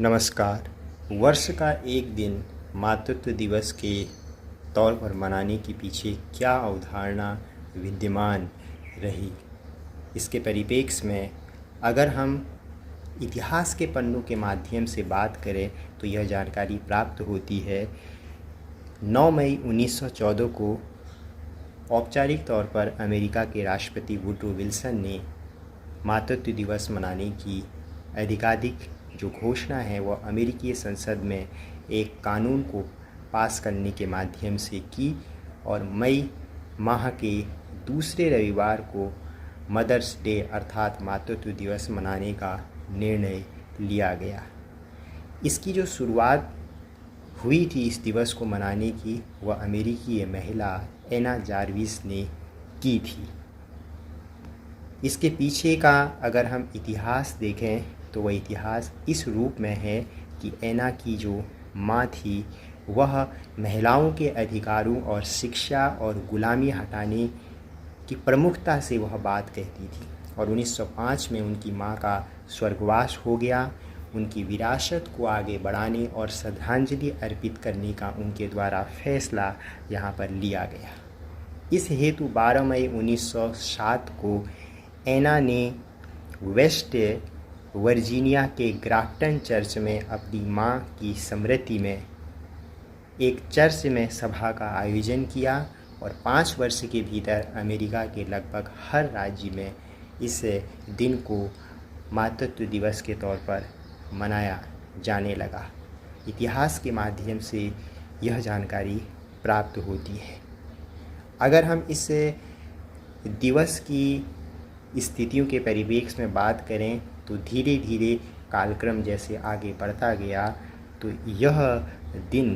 नमस्कार। वर्ष का एक दिन मातृत्व दिवस के तौर पर मनाने के पीछे क्या अवधारणा विद्यमान रही, इसके परिप्रेक्ष्य में अगर हम इतिहास के पन्नों के माध्यम से बात करें तो यह जानकारी प्राप्त होती है। 9 मई 1914 को औपचारिक तौर पर अमेरिका के राष्ट्रपति वुडरो विल्सन ने मातृत्व दिवस मनाने की आधिकारिक जो घोषणा है वह अमेरिकी संसद में एक कानून को पास करने के माध्यम से की और मई माह के दूसरे रविवार को मदर्स डे अर्थात मातृत्व दिवस मनाने का निर्णय लिया गया। इसकी जो शुरुआत हुई थी इस दिवस को मनाने की वह अमेरिकी महिला एना जार्विस ने की थी। इसके पीछे का अगर हम इतिहास देखें तो वह इतिहास इस रूप में है कि एना की जो माँ थी वह महिलाओं के अधिकारों और शिक्षा और गुलामी हटाने की प्रमुखता से वह बात कहती थी और 1905 में उनकी माँ का स्वर्गवास हो गया। उनकी विरासत को आगे बढ़ाने और श्रद्धांजलि अर्पित करने का उनके द्वारा फैसला यहाँ पर लिया गया। इस हेतु 12 मई 1907 को एना ने वेस्ट वर्जीनिया के ग्राफ्टन चर्च में अपनी माँ की स्मृति में एक चर्च में सभा का आयोजन किया और 5 वर्ष के भीतर अमेरिका के लगभग हर राज्य में इस दिन को मातृत्व दिवस के तौर पर मनाया जाने लगा। इतिहास के माध्यम से यह जानकारी प्राप्त होती है। अगर हम इस दिवस की स्थितियों के परिप्रेक्ष्य में बात करें तो धीरे धीरे कालक्रम जैसे आगे बढ़ता गया तो यह दिन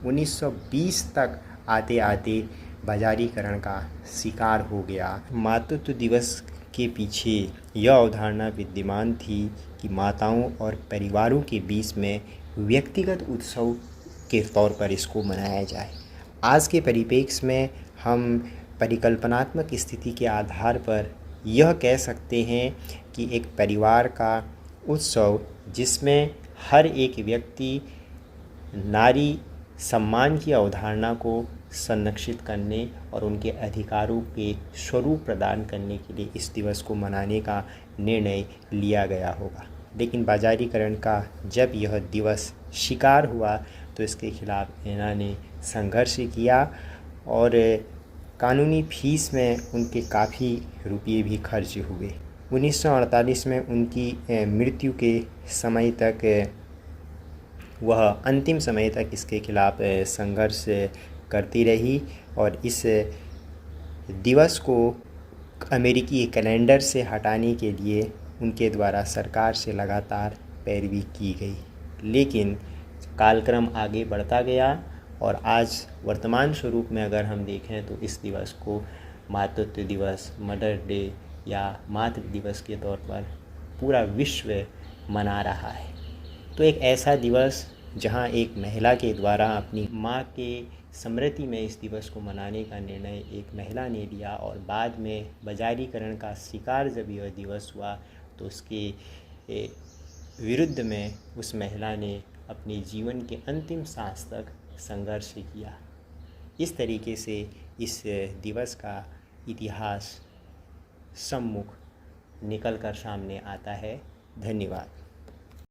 1920 तक आते आते बाजारीकरण का शिकार हो गया। मातृत्व दिवस के पीछे यह अवधारणा विद्यमान थी कि माताओं और परिवारों के बीच में व्यक्तिगत उत्सव के तौर पर इसको मनाया जाए। आज के परिप्रेक्ष्य में हम परिकल्पनात्मक स्थिति के आधार पर यह कह सकते हैं कि एक परिवार का उत्सव जिसमें हर एक व्यक्ति नारी सम्मान की अवधारणा को संरक्षित करने और उनके अधिकारों के स्वरूप प्रदान करने के लिए इस दिवस को मनाने का निर्णय लिया गया होगा। लेकिन बाजारीकरण का जब यह दिवस शिकार हुआ तो इसके खिलाफ एना ने संघर्ष किया और कानूनी फीस में उनके काफ़ी रुपये भी खर्च हुए। 1948 में उनकी मृत्यु के समय तक वह अंतिम समय तक इसके खिलाफ संघर्ष करती रही और इस दिवस को अमेरिकी कैलेंडर से हटाने के लिए उनके द्वारा सरकार से लगातार पैरवी की गई। लेकिन कालक्रम आगे बढ़ता गया और आज वर्तमान स्वरूप में अगर हम देखें तो इस दिवस को मातृत्व दिवस, मदर डे या मातृ दिवस के तौर पर पूरा विश्व मना रहा है। तो एक ऐसा दिवस जहां एक महिला के द्वारा अपनी माँ के स्मृति में इस दिवस को मनाने का निर्णय एक महिला ने लिया और बाद में बाजारीकरण का शिकार जब यह दिवस हुआ तो उसके विरुद्ध में उस महिला ने अपने जीवन के अंतिम सांस तक संघर्ष किया। इस तरीके से इस दिवस का इतिहास सम्मुख निकल कर सामने आता है। धन्यवाद।